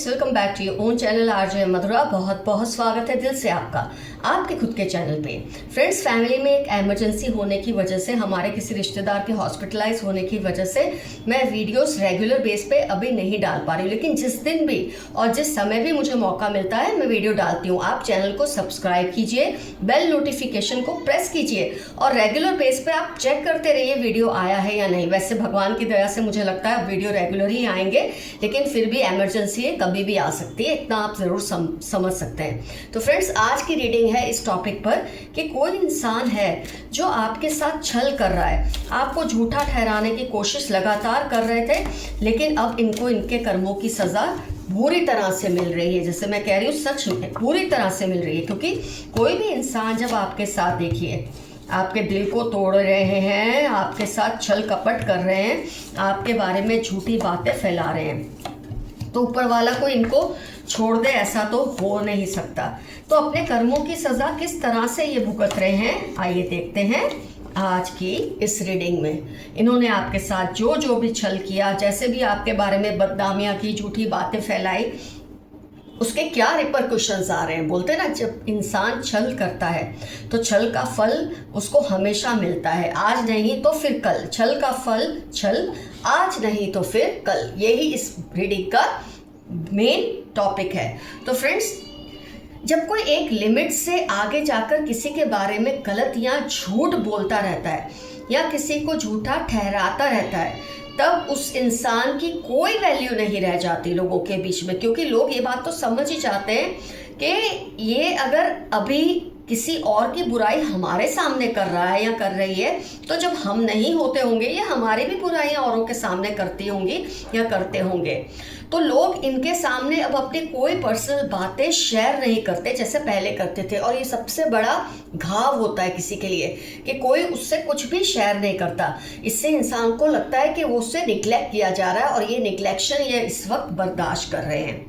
Friends, welcome back to your own channel RJ Madhura. बहुत बहुत स्वागत है दिल से आपका आपके खुद के चैनल पे। फ्रेंड्स, फैमिली में एक इमरजेंसी होने की वजह से, हमारे किसी रिश्तेदार के हॉस्पिटलाइज होने की वजह से मैं वीडियोस रेगुलर बेस पे अभी नहीं डाल पा रही हूँ, लेकिन जिस दिन भी और जिस समय भी मुझे मौका मिलता है मैं वीडियो डालती हूँ। आप चैनल को सब्सक्राइब कीजिए, बेल नोटिफिकेशन को प्रेस कीजिए और रेगुलर बेस पे आप चेक करते रहिए वीडियो आया है या नहीं। वैसे भगवान की दया से मुझे लगता है वीडियो रेगुलर ही आएंगे, लेकिन फिर भी इमरजेंसी है, कभी भी आ सकती है, इतना आप ज़रूर समझ सकते हैं। तो फ्रेंड्स, आज की रीडिंग है इस टॉपिक पर कि कोई इंसान है जो आपके साथ छल कर रहा है, आपको झूठा ठहराने की कोशिश लगातार कर रहे थे, लेकिन अब इनको इनके कर्मों की सज़ा बुरी तरह से मिल रही है। जैसे मैं कह रही हूँ, सच में बुरी तरह से मिल रही है, क्योंकि कोई भी इंसान जब आपके साथ, देखिए, आपके दिल को तोड़ रहे हैं, आपके साथ छल कपट कर रहे हैं, आपके बारे में झूठी बातें फैला रहे हैं, तो ऊपर वाला को इनको छोड़ दे, ऐसा तो हो नहीं सकता। तो अपने कर्मों की सज़ा किस तरह से ये भुगत रहे हैं, आइए देखते हैं आज की इस रीडिंग में। इन्होंने आपके साथ जो जो भी छल किया, जैसे भी आपके बारे में बदनामियाँ की, झूठी बातें फैलाई, उसके क्या रिपरकशंस आ रहे हैं। बोलते हैं ना, जब इंसान छल करता है तो छल का फल उसको हमेशा मिलता है, आज नहीं तो फिर कल। छल का फल छल, आज नहीं तो फिर कल, यही इस रीडिंग का मेन टॉपिक है। तो फ्रेंड्स, जब कोई एक लिमिट से आगे जाकर किसी के बारे में गलत या झूठ बोलता रहता है या किसी को झूठा ठहराता रहता है, तब उस इंसान की कोई वैल्यू नहीं रह जाती लोगों के बीच में, क्योंकि लोग ये बात तो समझ ही जाते हैं कि ये अगर अभी किसी और की बुराई हमारे सामने कर रहा है या कर रही है, तो जब हम नहीं होते होंगे ये हमारी भी बुराइयां औरों के सामने करती होंगी या करते होंगे। तो लोग इनके सामने अब अपनी कोई पर्सनल बातें शेयर नहीं करते जैसे पहले करते थे, और ये सबसे बड़ा घाव होता है किसी के लिए कि कोई उससे कुछ भी शेयर नहीं करता। इससे इंसान को लगता है कि वो उससे निग्लेक्ट किया जा रहा है, और ये निग्लेक्शन ये इस वक्त बर्दाश्त कर रहे हैं।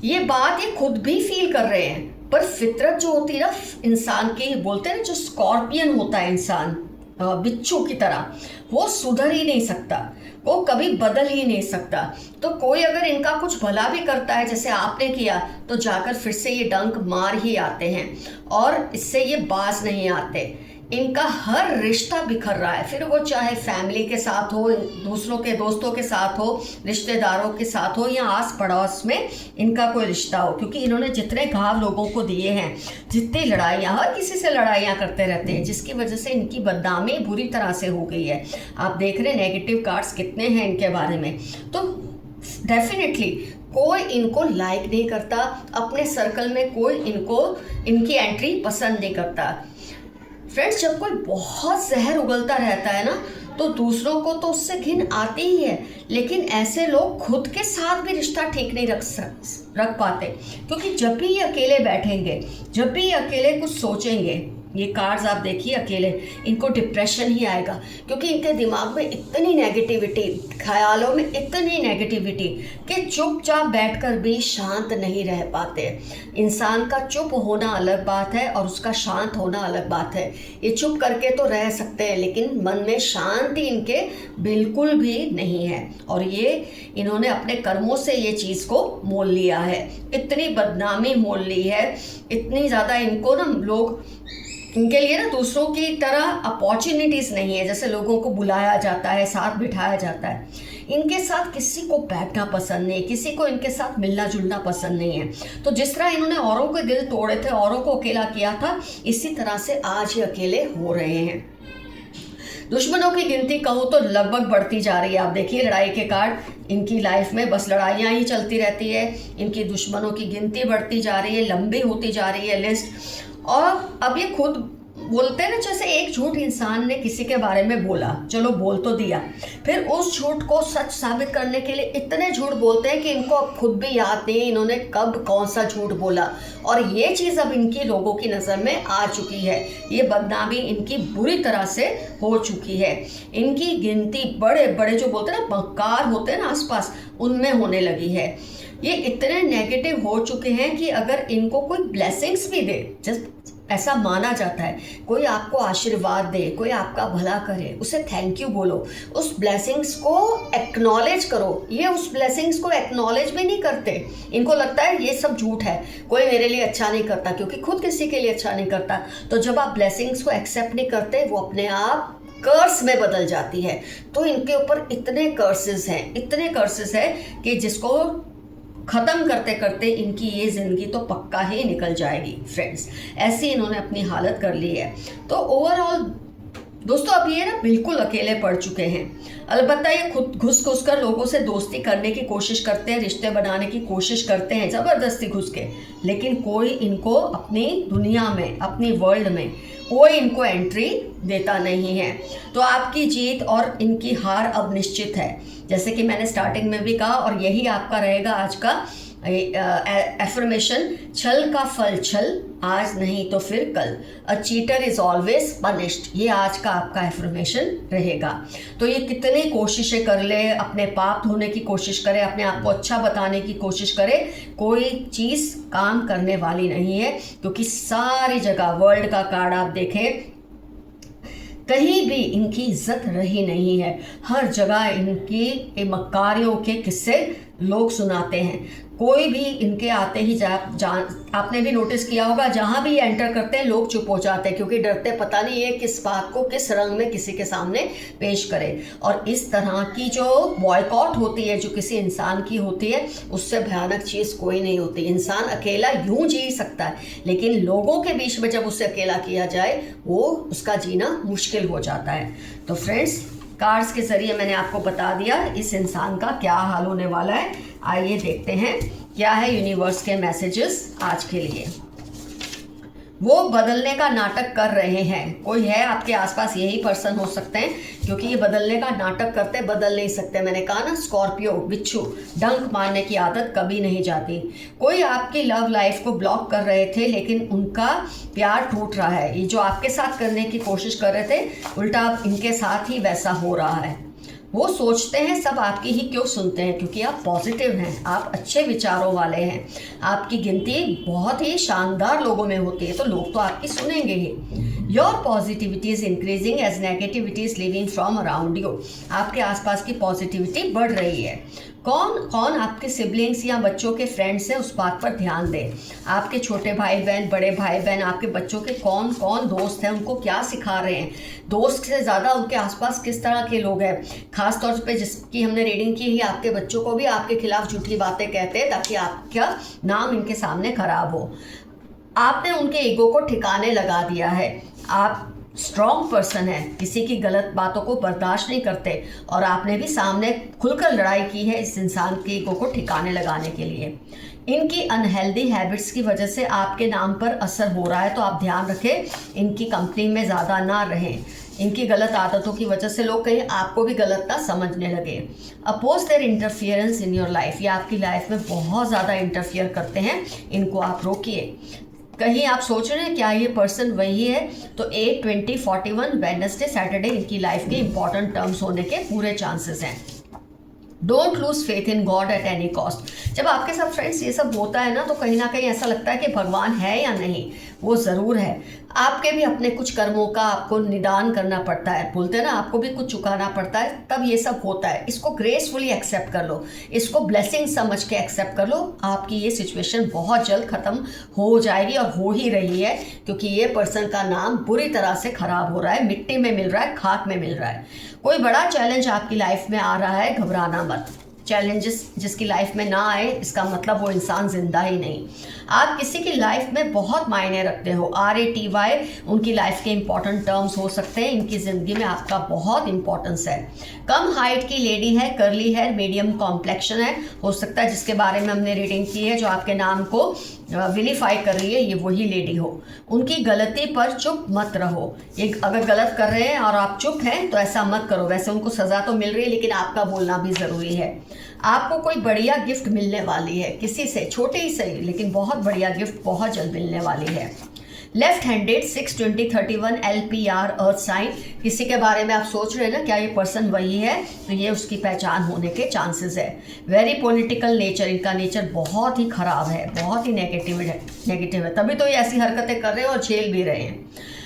ये बात ये खुद भी फील कर रहे हैं, पर फितरत जो होती है ना इंसान की, बोलते हैं ना, जो स्कॉर्पियन होता है इंसान, बिच्छू की तरह, वो सुधर ही नहीं सकता, वो कभी बदल ही नहीं सकता। तो कोई अगर इनका कुछ भला भी करता है जैसे आपने किया, तो जाकर फिर से ये डंक मार ही आते हैं और इससे ये बाज नहीं आते। इनका हर रिश्ता बिखर रहा है, फिर वो चाहे फैमिली के साथ हो, दूसरों के दोस्तों के साथ हो, रिश्तेदारों के साथ हो, या आस पड़ोस में इनका कोई रिश्ता हो, क्योंकि इन्होंने जितने घाव लोगों को दिए हैं, जितनी लड़ाइयाँ, हर किसी से लड़ाइयाँ करते रहते हैं, जिसकी वजह से इनकी बदनामी बुरी तरह से हो गई है। आप देख रहे हैं नेगेटिव कार्ड्स कितने हैं इनके बारे में। तो डेफिनेटली कोई इनको लाइक नहीं करता, अपने सर्कल में कोई इनकी एंट्री पसंद नहीं करता। फ्रेंड्स, जब कोई बहुत जहर उगलता रहता है ना, तो दूसरों को तो उससे घिन आती ही है, लेकिन ऐसे लोग खुद के साथ भी रिश्ता ठीक नहीं रख पाते, क्योंकि जब भी ये अकेले बैठेंगे, जब भी ये अकेले कुछ सोचेंगे, ये कार्ड्स आप देखिए, अकेले इनको डिप्रेशन ही आएगा, क्योंकि इनके दिमाग में इतनी नेगेटिविटी, ख्यालों में इतनी नेगेटिविटी कि चुपचाप बैठकर भी शांत नहीं रह पाते। इंसान का चुप होना अलग बात है और उसका शांत होना अलग बात है। ये चुप करके तो रह सकते हैं, लेकिन मन में शांति इनके बिल्कुल भी नहीं है, और ये इन्होंने अपने कर्मों से ये चीज़ को मोल लिया है, इतनी बदनामी मोल ली है, इतनी ज़्यादा इनको ना लोग, इनके लिए ना दूसरों की तरह अपॉर्चुनिटीज़ नहीं है, जैसे लोगों को बुलाया जाता है, साथ बिठाया जाता है, इनके साथ किसी को बैठना पसंद नहीं, किसी को इनके साथ मिलना जुलना पसंद नहीं है। तो जिस तरह इन्होंने औरों के दिल तोड़े थे, औरों को अकेला किया था, इसी तरह से आज ये अकेले हो रहे हैं। दुश्मनों की गिनती कहूँ तो लगभग बढ़ती जा रही है। आप देखिए लड़ाई के कार्ड, इनकी लाइफ में बस लड़ाइयाँ ही चलती रहती है, इनकी दुश्मनों की गिनती बढ़ती जा रही है, लंबी होती जा रही है लिस्ट। और अब ये खुद बोलते हैं ना, जैसे एक झूठ इंसान ने किसी के बारे में बोला, चलो बोल तो दिया, फिर उस झूठ को सच साबित करने के लिए इतने झूठ बोलते हैं कि इनको अब खुद भी याद नहीं इन्होंने कब कौन सा झूठ बोला, और ये चीज़ अब इनकी लोगों की नज़र में आ चुकी है। ये बदनामी इनकी बुरी तरह से हो चुकी है। इनकी गिनती बड़े बड़े जो बोलते हैं ना बंकार होते हैं ना आसपास, उनमें होने लगी है। ये इतने नेगेटिव हो चुके हैं कि अगर इनको कोई ब्लेसिंग्स भी दे, जस्ट ऐसा माना जाता है। कोई आपको आशीर्वाद दे, कोई आपका भला करे, उसे थैंक यू बोलो, उस ब्लेसिंग्स को एक्नॉलेज करो। ये उस ब्लेसिंग्स को एक्नॉलेज भी नहीं करते, इनको लगता है ये सब झूठ है, कोई मेरे लिए अच्छा नहीं करता, क्योंकि खुद किसी के लिए अच्छा नहीं करता। तो जब आप ब्लेसिंग्स को एक्सेप्ट नहीं करते, वो अपने आप कर्स में बदल जाती है। तो इनके ऊपर इतने कर्सेस हैं कि जिसको ख़त्म करते करते इनकी ये ज़िंदगी तो पक्का ही निकल जाएगी फ्रेंड्स। ऐसी इन्होंने अपनी हालत कर ली है। तो ओवरऑल दोस्तों अब ये ना बिल्कुल अकेले पड़ चुके हैं। अलबत्ता ये खुद घुस कर लोगों से दोस्ती करने की कोशिश करते हैं, रिश्ते बनाने की कोशिश करते हैं ज़बरदस्ती घुस के, लेकिन कोई इनको अपनी दुनिया में, अपनी वर्ल्ड में कोई इनको एंट्री देता नहीं है। तो आपकी जीत और इनकी हार अब निश्चित है, जैसे कि मैंने स्टार्टिंग में भी कहा, और यही आपका रहेगा आज का एफर्मेशन। छल का फल छल, आज नहीं तो फिर कल, a cheater is always punished. ये आज का आपका एफर्मेशन रहेगा। तो ये कितनी कोशिशें कर ले, अपने पाप धोने की कोशिश करे, अपने आप को अच्छा बताने की कोशिश करे, कोई चीज़ काम करने वाली नहीं है। क्योंकि सारी जगह वर्ल्ड का कार्ड आप देखें, कहीं भी इनकी इज्जत रही नहीं है। हर जगह इनकी मक्कारियों के किस्से लोग सुनाते हैं। कोई भी इनके आते ही आपने भी नोटिस किया होगा, जहाँ भी एंटर करते हैं लोग चुप हो जाते हैं, क्योंकि डरते पता नहीं ये किस बात को किस रंग में किसी के सामने पेश करे। और इस तरह की जो बॉयकॉट होती है, जो किसी इंसान की होती है, उससे भयानक चीज़ कोई नहीं होती। इंसान अकेला यूं जी सकता है, लेकिन लोगों के बीच में जब उसे अकेला किया जाए, वो उसका जीना मुश्किल हो जाता है। तो फ्रेंड्स, कार्ड्स के ज़रिए मैंने आपको बता दिया इस इंसान का क्या हाल होने वाला है। आइए देखते हैं क्या है यूनिवर्स के मैसेजेस आज के लिए। वो बदलने का नाटक कर रहे हैं। कोई है आपके आसपास, यही पर्सन हो सकते हैं, क्योंकि ये बदलने का नाटक करते, बदल नहीं सकते। मैंने कहा ना, स्कॉर्पियो, बिच्छू, डंक मारने की आदत कभी नहीं जाती। कोई आपकी लव लाइफ को ब्लॉक कर रहे थे, लेकिन उनका प्यार टूट रहा है। ये जो आपके साथ करने की कोशिश कर रहे थे, उल्टा इनके साथ ही वैसा हो रहा है। वो सोचते हैं सब आपकी ही क्यों सुनते हैं, क्योंकि आप पॉजिटिव हैं, आप अच्छे विचारों वाले हैं, आपकी गिनती बहुत ही शानदार लोगों में होती है, तो लोग तो आपकी सुनेंगे ही। Your positivity is increasing as negativity is living from around you. आपके आसपास की पॉजिटिविटी बढ़ रही है। कौन कौन आपके सिबलिंग्स या बच्चों के फ्रेंड्स हैं, उस बात पर ध्यान दें। आपके छोटे भाई बहन, बड़े भाई बहन, आपके बच्चों के कौन कौन दोस्त हैं, उनको क्या सिखा रहे हैं। दोस्त से ज़्यादा उनके आसपास किस तरह के लोग हैं। खास तौर पे जिसकी हमने रीडिंग की है, आपके बच्चों को भी आपके खिलाफ झूठी बातें कहते हैं, ताकि आपका नाम इनके सामने खराब हो। आपने उनके ईगो को ठिकाने लगा दिया है। आप स्ट्रॉन्ग पर्सन है, किसी की गलत बातों को बर्दाश्त नहीं करते, और आपने भी सामने खुलकर लड़ाई की है इस इंसान के ईगो को ठिकाने लगाने के लिए। इनकी अनहेल्दी हैबिट्स की वजह से आपके नाम पर असर हो रहा है, तो आप ध्यान रखें, इनकी कंपनी में ज़्यादा ना रहें। इनकी गलत आदतों की वजह से लोग कहीं आपको भी गलत ना समझने लगे। Oppose their interference in your life. ये आपकी लाइफ में बहुत ज़्यादा इंटरफियर करते हैं, इनको आप रोकिए। कहीं आप सोच रहे हैं क्या ये पर्सन वही है, तो 8, 20, 41 वेडनेसडे, सैटरडे इनकी लाइफ के इंपॉर्टेंट टर्म्स होने के पूरे चांसेस हैं। Don't lose faith in God at any cost. जब आपके साथ फ्रेंड्स ये सब होता है ना, तो कहीं ना कहीं ऐसा लगता है कि भगवान है या नहीं, वो ज़रूर है। आपके भी अपने कुछ कर्मों का आपको निदान करना पड़ता है, बोलते हैं ना, आपको भी कुछ चुकाना पड़ता है, तब ये सब होता है। इसको ग्रेसफुली एक्सेप्ट कर लो, इसको ब्लेसिंग समझ के एक्सेप्ट कर लो। आपकी ये सिचुएशन बहुत जल्द ख़त्म हो जाएगी, और हो ही रही है, क्योंकि ये पर्सन का नाम बुरी तरह से ख़राब हो रहा है, मिट्टी में मिल रहा है, खाक में मिल रहा है। कोई बड़ा चैलेंज आपकी लाइफ में आ रहा है, घबराना मत। चैलेंजेस जिसकी लाइफ में ना आए, इसका मतलब वो इंसान जिंदा ही नहीं। आप किसी की लाइफ में बहुत मायने रखते हो। RATY उनकी लाइफ के इंपॉर्टेंट टर्म्स हो सकते हैं। इनकी ज़िंदगी में आपका बहुत इंपॉर्टेंस है। कम हाइट की लेडी है, कर्ली है, मीडियम कॉम्प्लेक्शन है, हो सकता है जिसके बारे में हमने रीडिंग की है, जो आपके नाम को विलीफाई कर रही है, ये वही लेडी हो। उनकी गलती पर चुप मत रहो। ये अगर गलत कर रहे हैं और आप चुप हैं, तो ऐसा मत करो। वैसे उनको सज़ा तो मिल रही है, लेकिन आपका बोलना भी ज़रूरी है। आपको कोई बढ़िया गिफ्ट मिलने वाली है, किसी से, छोटे ही सही, लेकिन बहुत बढ़िया गिफ्ट बहुत जल्द मिलने वाली है। Left handed 6/20/31 LPR earth sign, किसी के बारे में आप सोच रहे हैं ना क्या ये पर्सन वही है, तो ये उसकी पहचान होने के चांसेस है। वेरी पॉलिटिकल नेचर, इनका नेचर बहुत ही खराब है, बहुत ही नेगेटिव है, तभी तो ये ऐसी हरकतें कर रहे हैं और झेल भी रहे हैं।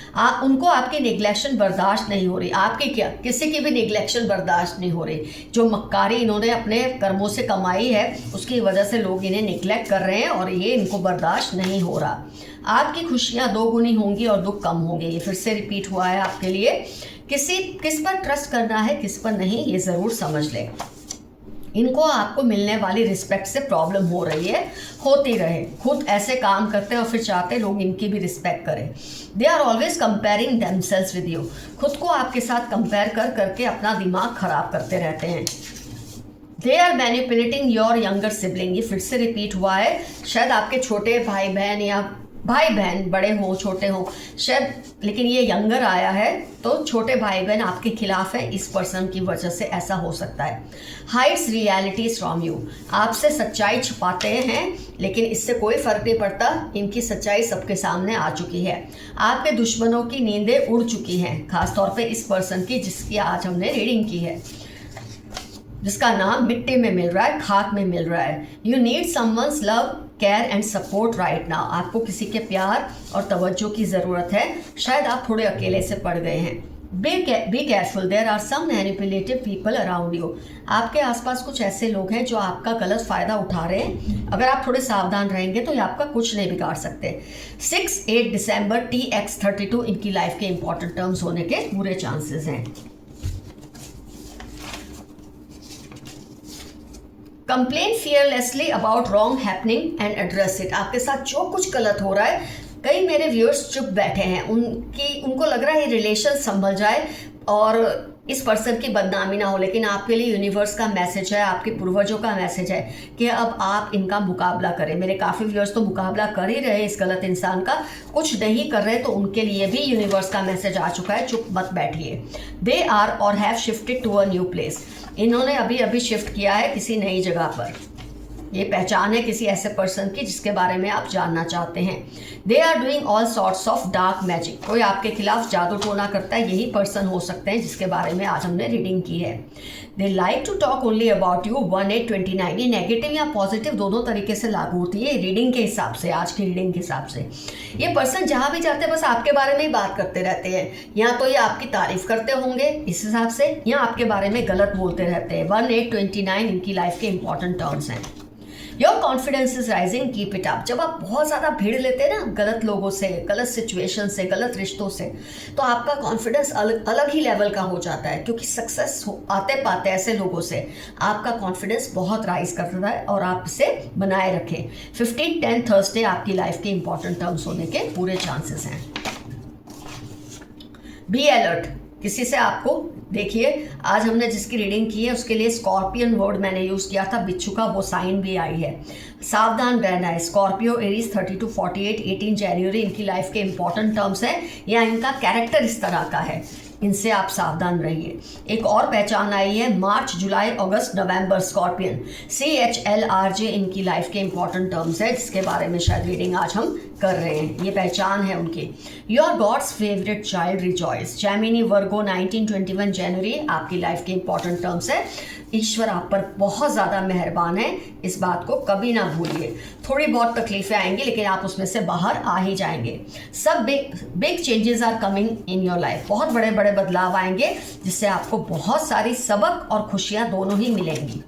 उनको आपकी निगलेक्शन बर्दाश्त नहीं हो रही, आपकी क्या किसी की भी निगलेक्शन बर्दाश्त नहीं हो रही। जो मक्कारी इन्होंने अपने कर्मों से कमाई है उसकी वजह से लोग इन्हें निगलेक्ट कर रहे हैं और ये इनको बर्दाश्त नहीं हो रहा। आपकी खुशियाँ 2 गुनी होंगी और दुख कम होंगे। ये फिर से रिपीट हुआ है आपके लिए। किस पर ट्रस्ट करना है किस पर नहीं, ये ज़रूर समझ लें। इनको आपको मिलने वाली रिस्पेक्ट से प्रॉब्लम हो रही है, होती रहे। खुद ऐसे काम करते हैं और फिर चाहते लोग इनकी भी रिस्पेक्ट करें। They are always comparing themselves with you, खुद को आपके साथ कंपेयर करके अपना दिमाग खराब करते रहते हैं। They are manipulating your younger sibling, ये फिर से रिपीट हुआ है। शायद आपके छोटे भाई बहन या भाई बहन बड़े हों छोटे हों शायद, लेकिन ये यंगर आया है तो छोटे भाई बहन आपके खिलाफ है, इस पर्सन की वजह से ऐसा हो सकता है। हाइड्स रियलिटीज फ्रॉम यू, आपसे सच्चाई छुपाते हैं लेकिन इससे कोई फर्क नहीं पड़ता, इनकी सच्चाई सबके सामने आ चुकी है। आपके दुश्मनों की नींदें उड़ चुकी हैं, खासतौर पे इस पर्सन की जिसकी आज हमने रीडिंग की है, जिसका नाम मिट्टी में मिल रहा है, खाक में मिल रहा है। You need someone's love care and support right now, आपको किसी के प्यार और तवज्जो की ज़रूरत है। शायद आप थोड़े अकेले से पड़ गए हैं। Be careful, there are some manipulative people around you, आपके आसपास कुछ ऐसे लोग हैं जो आपका गलत फ़ायदा उठा रहे हैं। अगर आप थोड़े सावधान रहेंगे तो ये आपका कुछ नहीं बिगाड़ सकते। 6-8 दिसंबर TX32 इनकी लाइफ के इंपॉर्टेंट टर्म्स होने के पूरे चांसेस हैं। Complain fearlessly about wrong happening and address it, आपके साथ जो कुछ गलत हो रहा है, कई मेरे व्यूअर्स चुप बैठे हैं, उनको लग रहा है ये रिलेशन संभल जाए और इस पर्सन की बदनामी ना हो, लेकिन आपके लिए यूनिवर्स का मैसेज है, आपके पूर्वजों का मैसेज है कि अब आप इनका मुकाबला करें। मेरे काफ़ी व्यूअर्स तो मुकाबला कर ही रहे हैं इस गलत इंसान का, कुछ नहीं कर रहे तो उनके लिए भी यूनिवर्स का मैसेज आ चुका है, चुप मत बैठिए। They are or have shifted to a new place, इन्होंने अभी शिफ्ट किया है किसी नई जगह पर। ये पहचान है किसी ऐसे पर्सन की जिसके बारे में आप जानना चाहते हैं। They are doing all sorts of dark magic, कोई आपके खिलाफ जादू टोना करता है, यही पर्सन हो सकते हैं जिसके बारे में आज हमने रीडिंग की है। They like to talk only about you 1-8-29, ये नेगेटिव या पॉजिटिव दोनों तरीके से लागू होती है रीडिंग के हिसाब से, आज की रीडिंग के हिसाब से। ये पर्सन जहाँ भी जाते हैं बस आपके बारे में ही बात करते रहते हैं, या तो ये आपकी तारीफ करते होंगे इस हिसाब से या आपके बारे में गलत बोलते रहते हैं। 1-8-29 इनकी लाइफ के इंपॉर्टेंट टर्म्स हैं। Your confidence is rising, keep it up, जब आप बहुत ज़्यादा भीड़ लेते हैं ना गलत लोगों से, गलत सिचुएशन से, गलत रिश्तों से, तो आपका कॉन्फिडेंस अलग ही लेवल का हो जाता है, क्योंकि सक्सेस आते पाते ऐसे लोगों से आपका कॉन्फिडेंस बहुत राइज करता है और आप इसे बनाए रखें। 15-10 थर्सडे आपकी लाइफ के इंपॉर्टेंट टर्म्स होने के पूरे चांसेस हैं। बी अलर्ट, किसी से आपको देखिए, आज हमने जिसकी रीडिंग की है उसके लिए स्कॉर्पियन वर्ड मैंने यूज़ किया था, बिच्छू का वो साइन भी आई है। सावधान रहना है। स्कॉर्पियो, एरीज 30-48, 18 जनवरी इनकी लाइफ के इंपॉर्टेंट टर्म्स हैं, या इनका कैरेक्टर इस तरह का है, इनसे आप सावधान रहिए। एक और पहचान आई है मार्च, जुलाई, अगस्त, नवंबर, स्कॉर्पियन, CHLRJ इनकी लाइफ के इंपॉर्टेंट टर्म्स है जिसके बारे में शायद रीडिंग आज हम कर रहे हैं, ये पहचान है उनकी। Your God's favourite child rejoice, Gemini, Virgo, 19-21 जनवरी आपकी लाइफ के इंपॉर्टेंट टर्म्स है। ईश्वर आप पर बहुत ज़्यादा मेहरबान है, इस बात को कभी ना भूलिए। थोड़ी बहुत तकलीफें आएंगी लेकिन आप उसमें से बाहर आ ही जाएंगे। सब big changes are coming in your life, बहुत बड़े बड़े बदलाव आएंगे जिससे आपको बहुत सारी सबक और खुशियाँ दोनों ही मिलेंगी।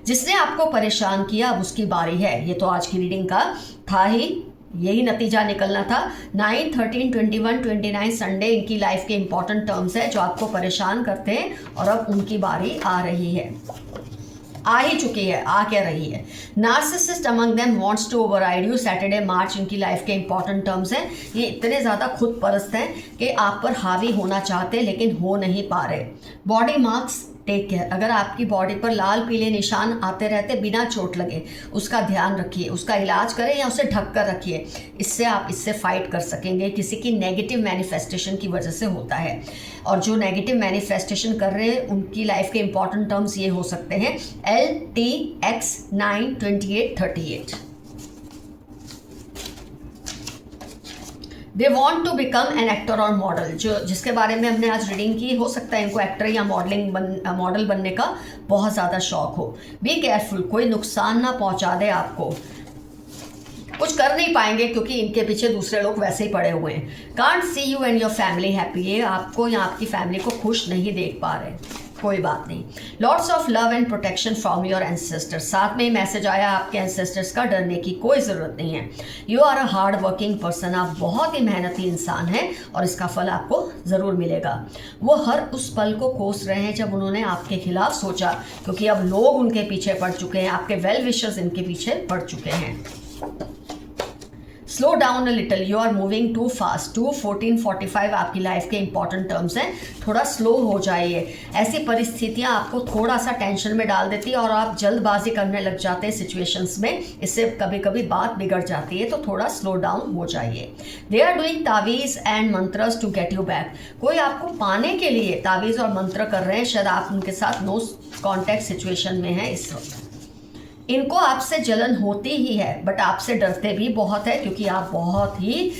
जिसने आपको परेशान किया अब उसकी बारी है, ये तो आज की रीडिंग का था ही, यही नतीजा निकलना था। 9, 13, 21, 29 संडे इनकी लाइफ के इंपॉर्टेंट टर्म्स है जो आपको परेशान करते हैं और अब उनकी बारी आ रही है, आ ही चुकी है, आ क्या रही है। Narcissist among them wants to override you, Saturday March इनकी लाइफ के इंपॉर्टेंट टर्म्स हैं। ये इतने ज़्यादा खुद परस्त हैं कि आप पर हावी होना चाहते हैं लेकिन हो नहीं पा रहे। बॉडी मार्क्स, टेक केयर, अगर आपकी बॉडी पर लाल पीले निशान आते रहते बिना चोट लगे उसका ध्यान रखिए, उसका इलाज करें या उसे ढक कर रखिए, इससे आप इससे फाइट कर सकेंगे। किसी की नेगेटिव मैनिफेस्टेशन की वजह से होता है, और जो नेगेटिव मैनिफेस्टेशन कर रहे हैं उनकी लाइफ के इंपॉर्टेंट टर्म्स ये हो सकते हैं LTX 9, 28, 38। They want to become an actor और मॉडल, जो जिसके बारे में हमने आज रीडिंग की, हो सकता है इनको एक्टर या मॉडल बनने का बहुत ज़्यादा शौक हो। बी केयरफुल, कोई नुकसान ना पहुंचा दे आपको, कुछ कर नहीं पाएंगे क्योंकि इनके पीछे दूसरे लोग वैसे ही पड़े हुए हैं। Can't see you and your family happy, ये आपको या आपकी फैमिली को खुश नहीं देख पा रहे, कोई बात नहीं। Lots of love and protection from your ancestors, साथ में मैसेज आया आपके एंसेस्टर्स का, डरने की कोई ज़रूरत नहीं है। You are a hard working person, आप बहुत ही मेहनती इंसान हैं और इसका फल आपको ज़रूर मिलेगा। वो हर उस पल को कोस रहे हैं जब उन्होंने आपके खिलाफ सोचा, क्योंकि अब लोग उनके पीछे पड़ चुके हैं, आपके वेल विशर्स इनके पीछे पड़ चुके हैं। Slow down a little, you are moving too fast. 2-14-45 आपकी लाइफ के इंपॉर्टेंट टर्म्स हैं, थोड़ा स्लो हो जाइए। ऐसी परिस्थितियां आपको थोड़ा सा टेंशन में डाल देती है और आप जल्दबाजी करने लग जाते हैं सिचुएशंस में, इससे कभी कभी बात बिगड़ जाती है, तो थोड़ा स्लो डाउन हो जाइए। दे आर डूइंग तावीज़ and mantras to get you back, कोई आपको पाने के लिए तावीज़ और मंत्र कर रहे हैं, शायद आप उनके साथ नो कॉन्टैक्ट सिचुएशन में हैं इस वक्त। इनको आपसे जलन होती ही है, बट आपसे डरते भी बहुत है, क्योंकि आप बहुत ही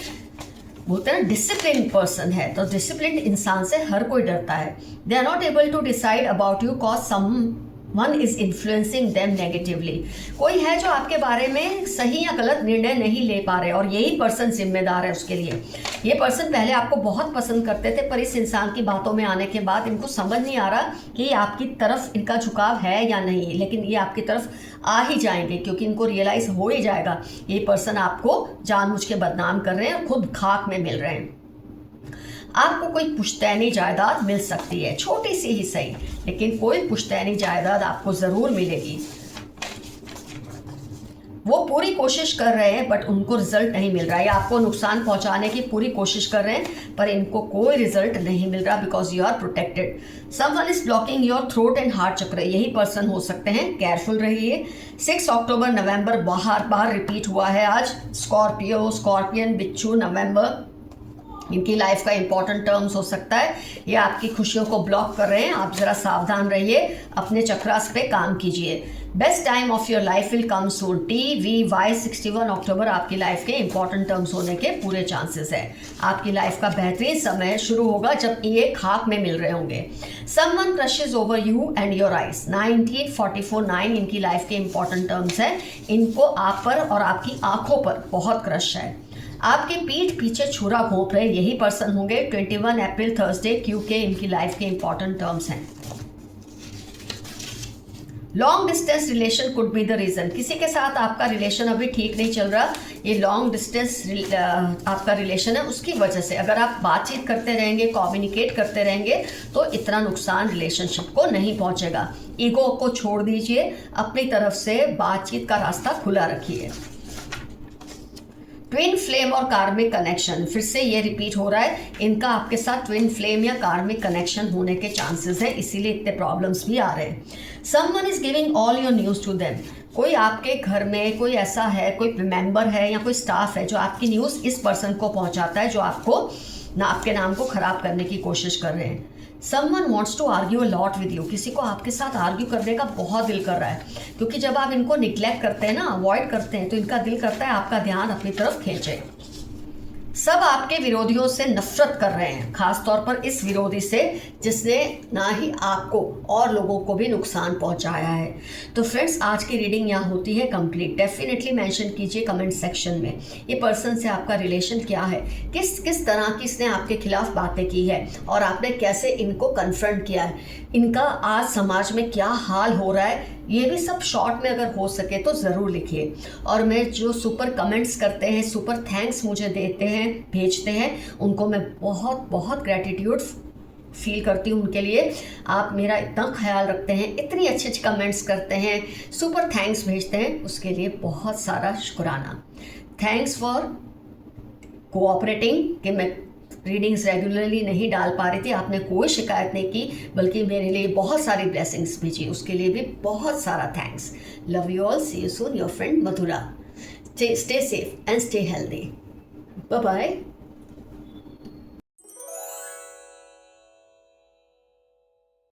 बोलते हैं डिसिप्लिन पर्सन है, तो डिसिप्लिन इंसान से हर कोई डरता है। They are not able to decide about you cause someone is influencing them negatively, कोई है जो आपके बारे में सही या गलत निर्णय नहीं ले पा रहे और यही पर्सन जिम्मेदार है उसके लिए। ये पर्सन पहले आपको बहुत पसंद करते थे, पर इस इंसान की बातों में आने के बाद इनको समझ नहीं आ रहा कि आपकी तरफ इनका झुकाव है या नहीं, लेकिन ये आपकी तरफ आ ही जाएंगे, क्योंकि इनको रियलाइज हो ही जाएगा ये पर्सन आपको जानबूझ के बदनाम कर रहे हैं और खुद खाक में मिल रहे हैं। आपको कोई पुश्तैनी जायदाद मिल सकती है, छोटी सी ही सही, लेकिन कोई पुश्तैनी जायदाद आपको ज़रूर मिलेगी। वो पूरी कोशिश कर रहे हैं बट उनको रिजल्ट नहीं मिल रहा है, आपको नुकसान पहुंचाने की पूरी कोशिश कर रहे हैं पर इनको कोई रिजल्ट नहीं मिल रहा, because you are protected. Someone is blocking your throat and heart chakra, यही पर्सन हो सकते हैं, केयरफुल रहिए। 6 अक्टूबर नवंबर बार रिपीट हुआ है आज। स्कॉर्पियन, बिच्छू, नवंबर इनकी लाइफ का इंपॉर्टेंट टर्म्स हो सकता है। ये आपकी खुशियों को ब्लॉक कर रहे हैं, आप ज़रा सावधान रहिए, अपने चक्रास पे काम कीजिए। Best time of your life will come soon. TVY 61 अक्टूबर आपकी लाइफ के इंपॉर्टेंट टर्म्स होने के पूरे चांसेस है। आपकी लाइफ का बेहतरीन समय शुरू होगा जब ये खाक में मिल रहे होंगे। Someone crushes over you and your eyes. 1944-9 इनकी लाइफ के इंपॉर्टेंट टर्म्स है, इनको आप पर और आपकी आंखों पर बहुत क्रश है। आपके पीठ पीछे छुरा घोंप रहे यही पर्सन होंगे। 21 अप्रैल थर्सडे QK इनकी लाइफ के इंपॉर्टेंट टर्म्स हैं। Long distance relation could be the reason, किसी के साथ आपका रिलेशन अभी ठीक नहीं चल रहा, ये लॉन्ग डिस्टेंस आपका रिलेशन है, उसकी वजह से अगर आप बातचीत करते रहेंगे, कम्युनिकेट करते रहेंगे तो इतना नुकसान रिलेशनशिप को नहीं पहुंचेगा। ईगो को छोड़ दीजिए, अपनी तरफ से बातचीत का रास्ता खुला रखिए। ट्विन फ्लेम और कार्मिक कनेक्शन, फिर से ये रिपीट हो रहा है, इनका आपके साथ ट्विन फ्लेम या कार्मिक कनेक्शन होने के चांसेस हैं, इसीलिए इतने प्रॉब्लम्स भी आ रहे हैं। Someone is giving all your news to them, कोई आपके घर में कोई ऐसा है, कोई मेंबर है या कोई स्टाफ है जो आपकी न्यूज़ इस पर्सन को पहुंचाता है जो आपके नाम को खराब करने की कोशिश कर रहे हैं। Someone wants to argue a lot with you, किसी को आपके साथ आर्ग्यू करने का बहुत दिल कर रहा है, क्योंकि जब आप इनको निग्लेक्ट करते हैं ना, अवॉइड करते हैं, तो इनका दिल करता है आपका ध्यान अपनी तरफ खींचे। सब आपके विरोधियों से नफरत कर रहे हैं, खासतौर पर इस विरोधी से जिसने ना ही आपको और लोगों को भी नुकसान पहुंचाया है। तो फ्रेंड्स, आज की रीडिंग यहाँ होती है कंप्लीट। डेफिनेटली मेंशन कीजिए कमेंट सेक्शन में ये पर्सन से आपका रिलेशन क्या है, किस तरह की इसने आपके खिलाफ बातें की है और आपने कैसे इनको कन्फ्रंट किया है, इनका आज समाज में क्या हाल हो रहा है, ये भी सब शॉर्ट में अगर हो सके तो ज़रूर लिखिए। और मैं जो सुपर कमेंट्स करते हैं, सुपर थैंक्स मुझे देते हैं, भेजते हैं, उनको मैं बहुत बहुत ग्रैटिट्यूड फील करती हूँ उनके लिए। आप मेरा इतना ख्याल रखते हैं, इतनी अच्छी अच्छी कमेंट्स करते हैं, सुपर थैंक्स भेजते हैं, उसके लिए बहुत सारा शुक्राना। थैंक्स फॉर कोऑपरेटिंग कि मैं रीडिंग्स रेगुलरली नहीं डाल पा रही थी, आपने कोई शिकायत नहीं की, बल्कि मेरे लिए बहुत सारी ब्लेसिंग्स भेजी, उसके लिए भी बहुत सारा thanks. Love you all, see you soon, your friend Madhura. Stay safe and stay healthy. Bye bye.